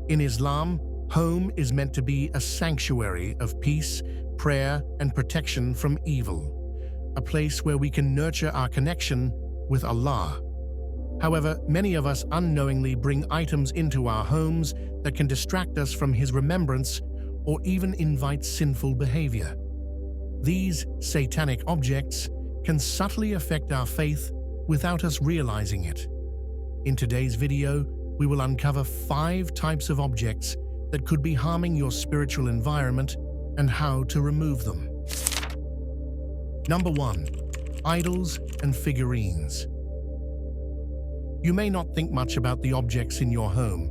In Islam, home is meant to be a sanctuary of peace, prayer, and protection from evil, a place where we can nurture our connection with Allah. However, many of us unknowingly bring items into our homes that can distract us from His remembrance or even invite sinful behavior. These satanic objects can subtly affect our faith without us realizing it. In today's video, we will uncover 5 types of objects that could be harming your spiritual environment and how to remove them. Number 1. Idols and figurines. You may not think much about the objects in your home,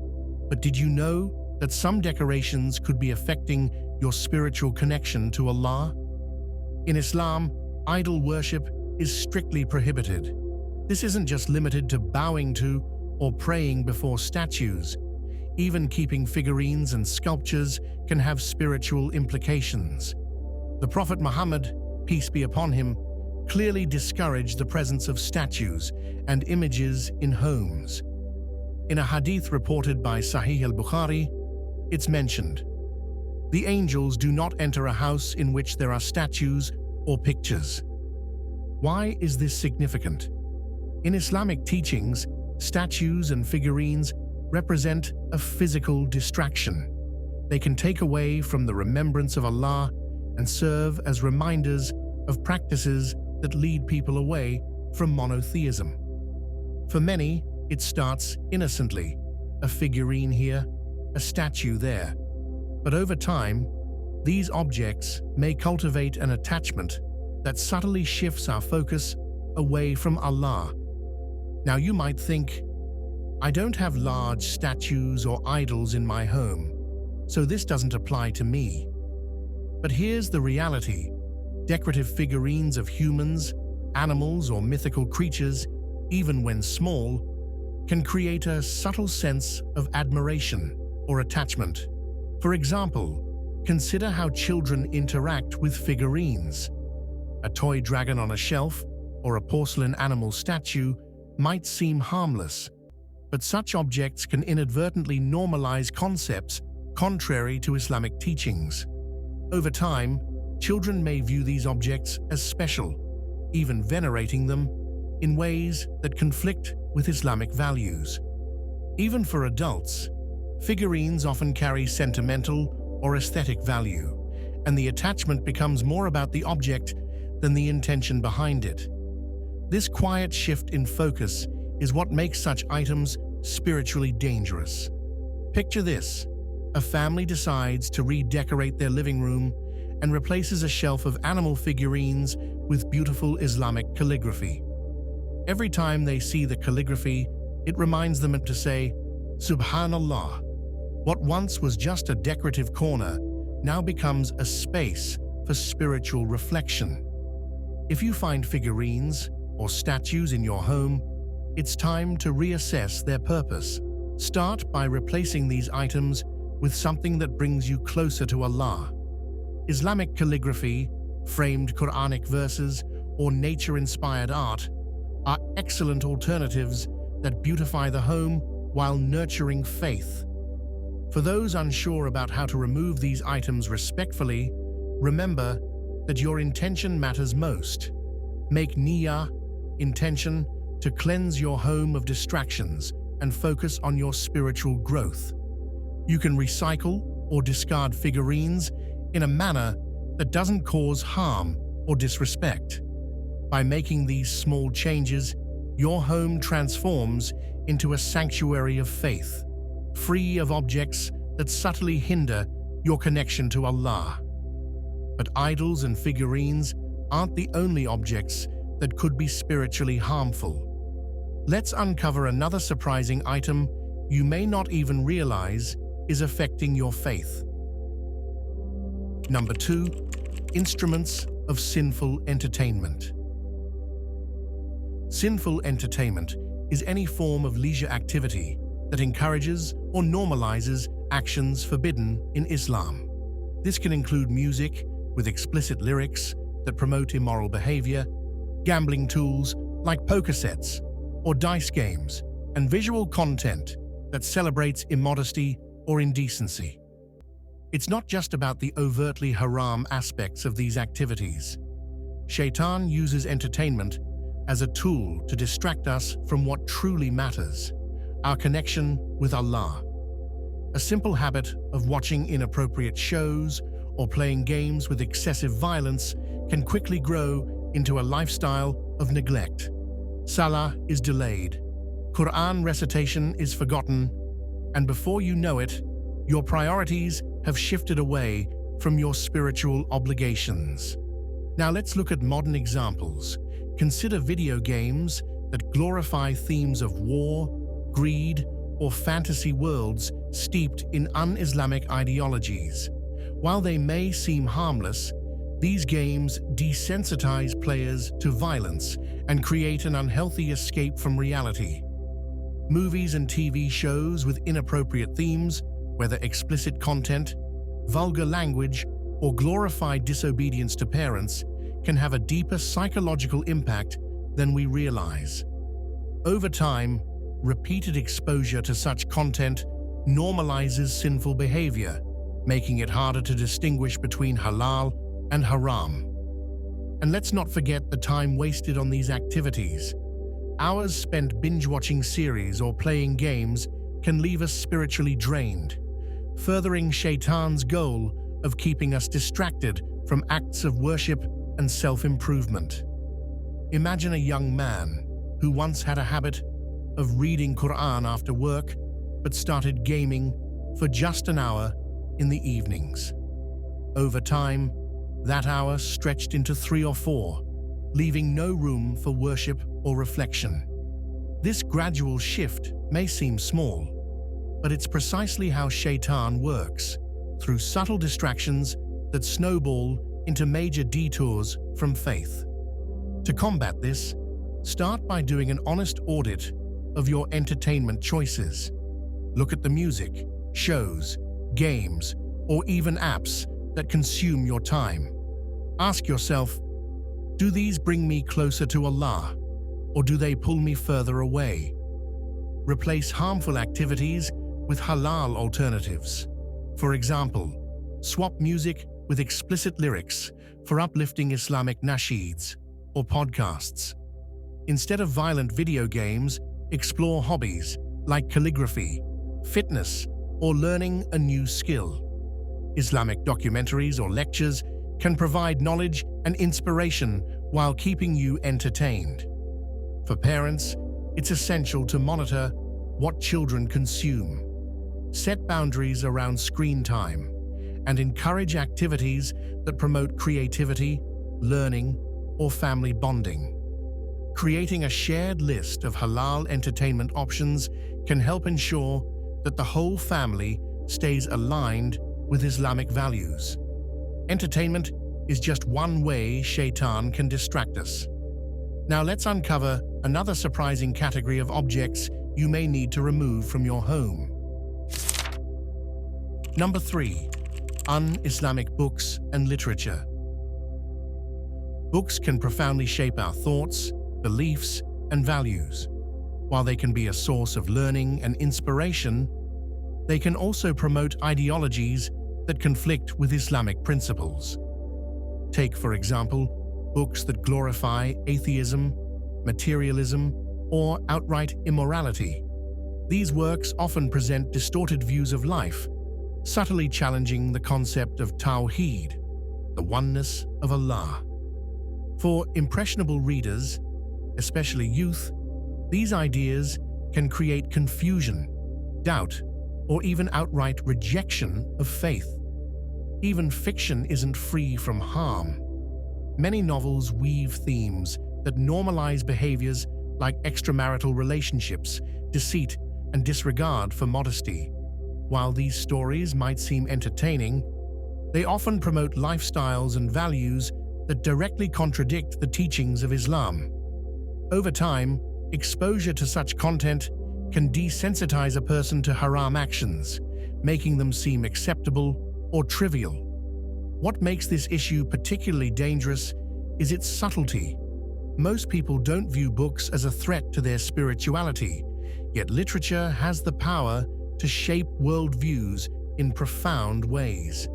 but did you know that some decorations could be affecting your spiritual connection to Allah? In Islam, idol worship is strictly prohibited. This isn't just limited to bowing to or praying before statues. Even keeping figurines and sculptures can have spiritual implications. The Prophet Muhammad, peace be upon him, clearly discouraged the presence of statues and images in homes. In a hadith reported by Sahih al-Bukhari, it's mentioned, "The angels do not enter a house in which there are statues or pictures." Why is this significant? In Islamic teachings, statues and figurines represent a physical distraction. They can take away from the remembrance of Allah and serve as reminders of practices that lead people away from monotheism. For many, it starts innocently, a figurine here, a statue there. But over time, these objects may cultivate an attachment that subtly shifts our focus away from Allah. Now you might think, I don't have large statues or idols in my home, so this doesn't apply to me. But here's the reality. Decorative figurines of humans, animals, or mythical creatures, even when small, can create a subtle sense of admiration or attachment. For example, consider how children interact with figurines. A toy dragon on a shelf or a porcelain animal statue might seem harmless, but such objects can inadvertently normalize concepts contrary to Islamic teachings. Over time, children may view these objects as special, even venerating them in ways that conflict with Islamic values. Even for adults, figurines often carry sentimental or aesthetic value, and the attachment becomes more about the object than the intention behind it. This quiet shift in focus is what makes such items spiritually dangerous. Picture this: a family decides to redecorate their living room and replaces a shelf of animal figurines with beautiful Islamic calligraphy. Every time they see the calligraphy, it reminds them to say, "Subhanallah." What once was just a decorative corner now becomes a space for spiritual reflection. If you find figurines or statues in your home, it's time to reassess their purpose. Start by replacing these items with something that brings you closer to Allah. Islamic calligraphy, framed Quranic verses, or nature-inspired art are excellent alternatives that beautify the home while nurturing faith. For those unsure about how to remove these items respectfully, remember that your intention matters most. Make niyyah, intention, to cleanse your home of distractions and focus on your spiritual growth. You can recycle or discard figurines in a manner that doesn't cause harm or disrespect. By making these small changes, your home transforms into a sanctuary of faith, free of objects that subtly hinder your connection to Allah. But idols and figurines aren't the only objects that could be spiritually harmful. Let's uncover another surprising item you may not even realize is affecting your faith. Number 2. Instruments of Sinful Entertainment. Sinful entertainment is any form of leisure activity that encourages or normalizes actions forbidden in Islam. This can include music with explicit lyrics that promote immoral behavior, gambling tools like poker sets or dice games, and visual content that celebrates immodesty or indecency. It's not just about the overtly haram aspects of these activities. Shaitan uses entertainment as a tool to distract us from what truly matters, our connection with Allah. A simple habit of watching inappropriate shows or playing games with excessive violence can quickly grow into a lifestyle of neglect. Salah is delayed, Qur'an recitation is forgotten, and before you know it, your priorities have shifted away from your spiritual obligations. Now let's look at modern examples. Consider video games that glorify themes of war, greed, or fantasy worlds steeped in un-Islamic ideologies. While they may seem harmless, these games desensitize players to violence and create an unhealthy escape from reality. Movies and TV shows with inappropriate themes, whether explicit content, vulgar language, or glorified disobedience to parents, can have a deeper psychological impact than we realize. Over time, repeated exposure to such content normalizes sinful behavior, making it harder to distinguish between halal and haram. And let's not forget the time wasted on these activities. Hours spent binge-watching series or playing games can leave us spiritually drained, furthering Shaitan's goal of keeping us distracted from acts of worship and self-improvement. Imagine a young man who once had a habit of reading Qur'an after work, but started gaming for just an hour in the evenings. Over time, that hour stretched into 3 or 4, leaving no room for worship or reflection. This gradual shift may seem small, but it's precisely how Shaitan works, through subtle distractions that snowball into major detours from faith. To combat this, start by doing an honest audit of your entertainment choices. Look at the music, shows, games, or even apps that consume your time. Ask yourself, do these bring me closer to Allah, or do they pull me further away? Replace harmful activities with halal alternatives. For example, swap music with explicit lyrics for uplifting Islamic nasheeds or podcasts. Instead of violent video games, explore hobbies like calligraphy, fitness, or learning a new skill. Islamic documentaries or lectures can provide knowledge and inspiration while keeping you entertained. For parents, it's essential to monitor what children consume. Set boundaries around screen time and encourage activities that promote creativity, learning, or family bonding. Creating a shared list of halal entertainment options can help ensure that the whole family stays aligned with Islamic values. Entertainment is just one way Shaitan can distract us. Now let's uncover another surprising category of objects you may need to remove from your home. Number 3. Un-Islamic Books and Literature. Books can profoundly shape our thoughts, beliefs, and values. While they can be a source of learning and inspiration, they can also promote ideologies that conflict with Islamic principles. Take, for example, books that glorify atheism, materialism, or outright immorality. These works often present distorted views of life, subtly challenging the concept of Tawheed, the oneness of Allah. For impressionable readers, especially youth, these ideas can create confusion, doubt, or even outright rejection of faith. Even fiction isn't free from harm. Many novels weave themes that normalize behaviors like extramarital relationships, deceit, and disregard for modesty. While these stories might seem entertaining, they often promote lifestyles and values that directly contradict the teachings of Islam. Over time, exposure to such content can desensitize a person to haram actions, making them seem acceptable or trivial. What makes this issue particularly dangerous is its subtlety. Most people don't view books as a threat to their spirituality, yet literature has the power to shape worldviews in profound ways.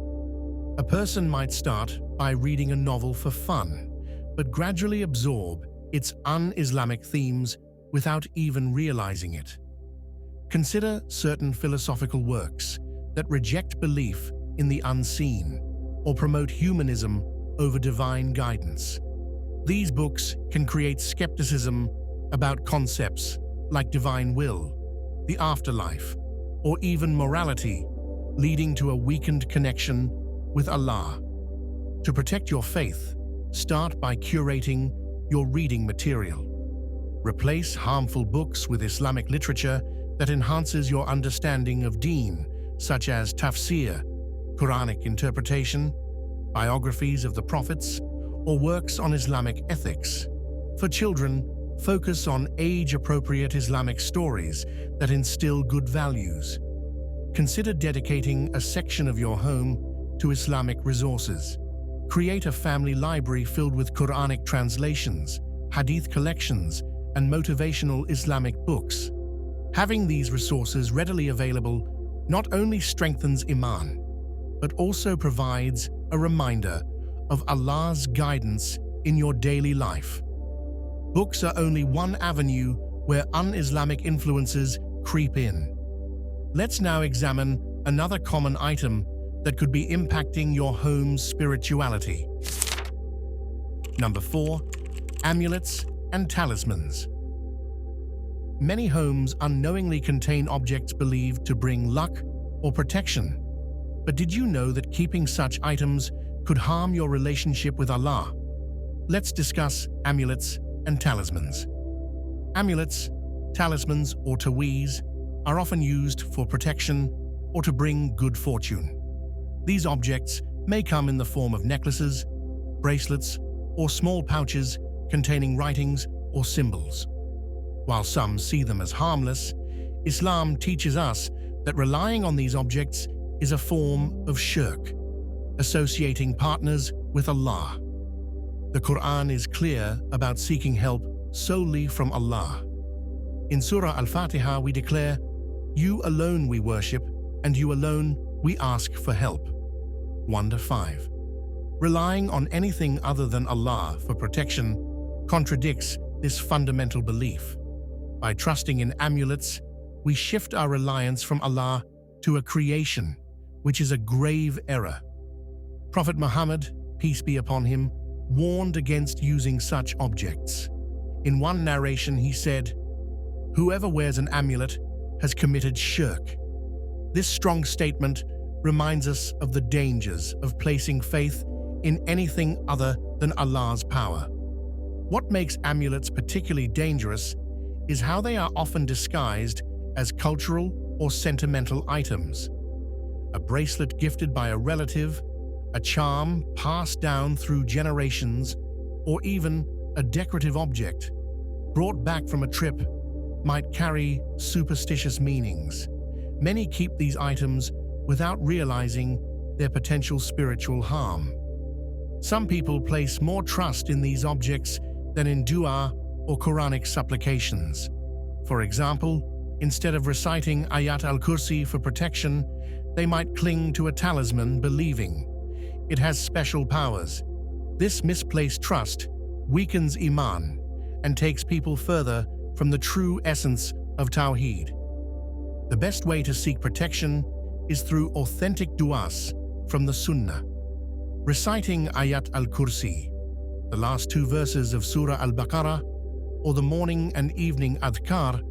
A person might start by reading a novel for fun, but gradually absorb its un-Islamic themes without even realizing it. Consider certain philosophical works that reject belief in the unseen or promote humanism over divine guidance. These books can create skepticism about concepts like divine will, the afterlife, or even morality, leading to a weakened connection with Allah. To protect your faith, start by curating your reading material. Replace harmful books with Islamic literature that enhances your understanding of Deen, such as tafsir, Quranic interpretation, biographies of the prophets, or works on Islamic ethics. For children, focus on age-appropriate Islamic stories that instill good values. Consider dedicating a section of your home to Islamic resources. Create a family library filled with Quranic translations, hadith collections, and motivational Islamic books. Having these resources readily available not only strengthens iman, but also provides a reminder of Allah's guidance in your daily life. Books are only one avenue where un-Islamic influences creep in. Let's now examine another common item that could be impacting your home's spirituality. Number 4. Amulets and talismans. Many homes unknowingly contain objects believed to bring luck or protection. But did you know that keeping such items could harm your relationship with Allah? Let's discuss amulets and talismans. Amulets, talismans, or taweez are often used for protection or to bring good fortune. These objects may come in the form of necklaces, bracelets, or small pouches containing writings or symbols. While some see them as harmless, Islam teaches us that relying on these objects is a form of shirk, associating partners with Allah. The Qur'an is clear about seeking help solely from Allah. In Surah Al-Fatiha we declare, "You alone we worship, and you alone we ask for help." 1-5. Relying on anything other than Allah for protection contradicts this fundamental belief. By trusting in amulets, we shift our reliance from Allah to a creation, which is a grave error. Prophet Muhammad, peace be upon him, warned against using such objects. In one narration he said, "Whoever wears an amulet has committed shirk." This strong statement reminds us of the dangers of placing faith in anything other than Allah's power. What makes amulets particularly dangerous is how they are often disguised as cultural or sentimental items. A bracelet gifted by a relative, a charm passed down through generations, or even a decorative object brought back from a trip might carry superstitious meanings. Many keep these items without realizing their potential spiritual harm. Some people place more trust in these objects than in dua or Quranic supplications. For example, instead of reciting Ayat al-Kursi for protection, they might cling to a talisman believing it has special powers. This misplaced trust weakens iman and takes people further from the true essence of Tawheed. The best way to seek protection is through authentic du'as from the Sunnah. Reciting Ayat al-Kursi, the last 2 verses of Surah al-Baqarah, or the morning and evening adhkar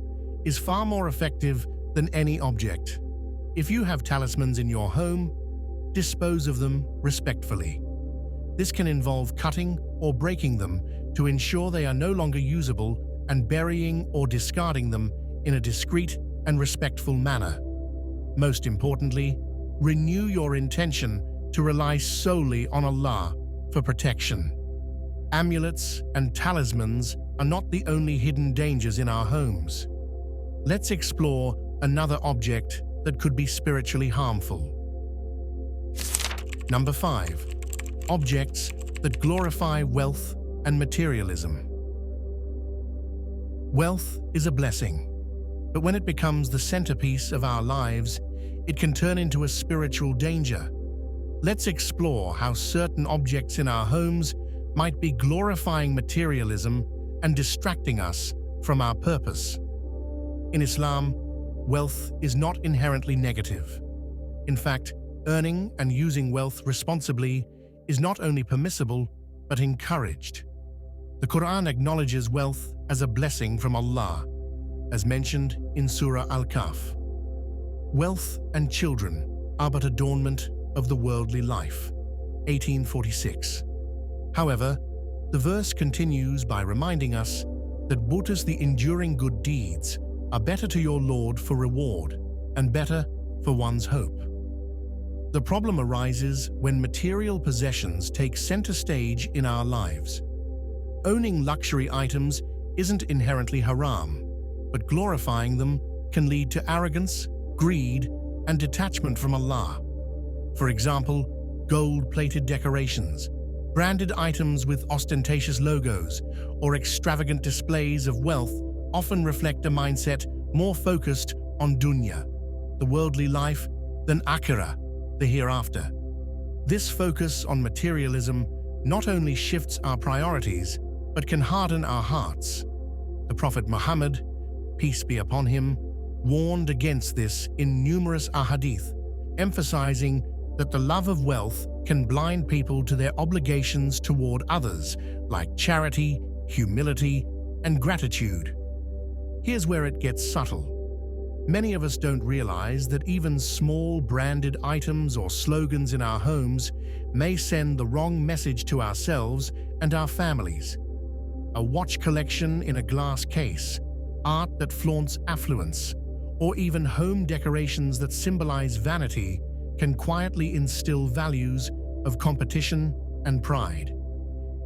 is far more effective than any object. If you have talismans in your home, dispose of them respectfully. This can involve cutting or breaking them to ensure they are no longer usable and burying or discarding them in a discreet and respectful manner. Most importantly, renew your intention to rely solely on Allah for protection. Amulets and talismans are not the only hidden dangers in our homes. Let's explore another object that could be spiritually harmful. Number 5. Objects that glorify wealth and materialism. Wealth is a blessing, But when it becomes the centerpiece of our lives, it can turn into a spiritual danger. Let's explore how certain objects in our homes might be glorifying materialism and distracting us from our purpose. In Islam, wealth is not inherently negative. In fact, earning and using wealth responsibly is not only permissible, but encouraged. The Qur'an acknowledges wealth as a blessing from Allah, as mentioned in Surah Al-Kahf. Wealth and children are but adornment of the worldly life. 1846. However, the verse continues by reminding us that but the enduring good deeds are better to your Lord for reward and better for one's hope. The problem arises when material possessions take center stage in our lives. Owning luxury items isn't inherently haram, but glorifying them can lead to arrogance, greed, and detachment from Allah. For example, gold-plated decorations, branded items with ostentatious logos, or extravagant displays of wealth often reflect a mindset more focused on dunya, the worldly life, than akhirah, the hereafter. This focus on materialism not only shifts our priorities, but can harden our hearts. The Prophet Muhammad, peace be upon him, warned against this in numerous ahadith, emphasizing that the love of wealth can blind people to their obligations toward others, like charity, humility, and gratitude. Here's where it gets subtle. Many of us don't realize that even small branded items or slogans in our homes may send the wrong message to ourselves and our families. A watch collection in a glass case, art that flaunts affluence, or even home decorations that symbolize vanity can quietly instill values of competition and pride.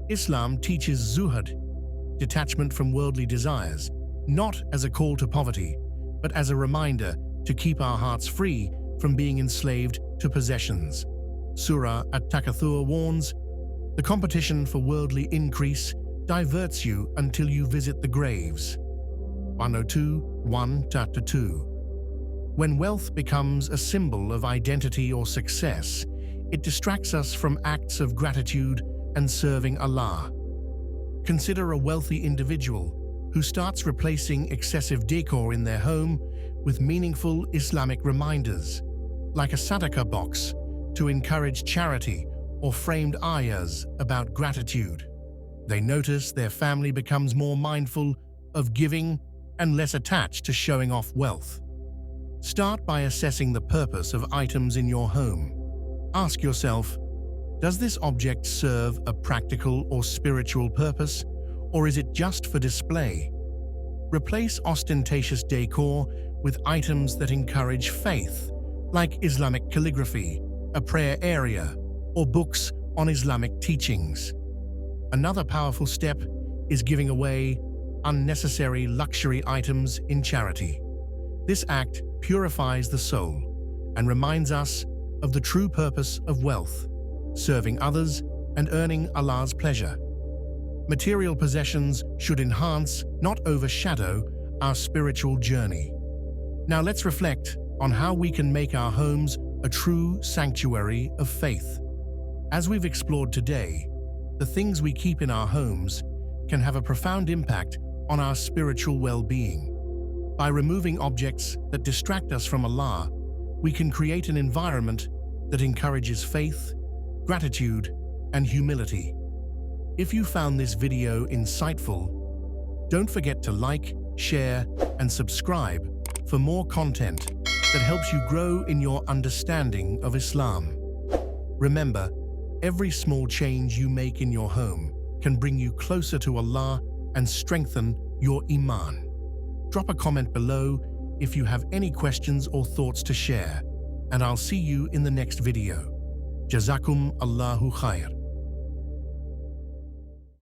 Islam teaches zuhud, detachment from worldly desires, not as a call to poverty, but as a reminder to keep our hearts free from being enslaved to possessions. Surah At-Takathur warns, "The competition for worldly increase diverts you until you visit the graves." 102:1-2. When wealth becomes a symbol of identity or success, it distracts us from acts of gratitude and serving Allah. Consider a wealthy individual who starts replacing excessive decor in their home with meaningful Islamic reminders, like a sadaqah box to encourage charity or framed ayahs about gratitude. They notice their family becomes more mindful of giving and less attached to showing off wealth. Start by assessing the purpose of items in your home. Ask yourself, does this object serve a practical or spiritual purpose, or is it just for display? Replace ostentatious decor with items that encourage faith, like Islamic calligraphy, a prayer area, or books on Islamic teachings. Another powerful step is giving away unnecessary luxury items in charity. This act purifies the soul and reminds us of the true purpose of wealth, serving others and earning Allah's pleasure. Material possessions should enhance, not overshadow, our spiritual journey. Now let's reflect on how we can make our homes a true sanctuary of faith. As we've explored today, the things we keep in our homes can have a profound impact on our spiritual well-being. By removing objects that distract us from Allah, we can create an environment that encourages faith, gratitude, and humility. If you found this video insightful, don't forget to like, share, and subscribe for more content that helps you grow in your understanding of Islam. Remember, every small change you make in your home can bring you closer to Allah and strengthen your iman. Drop a comment below if you have any questions or thoughts to share, and I'll see you in the next video. Jazakum Allahu khair.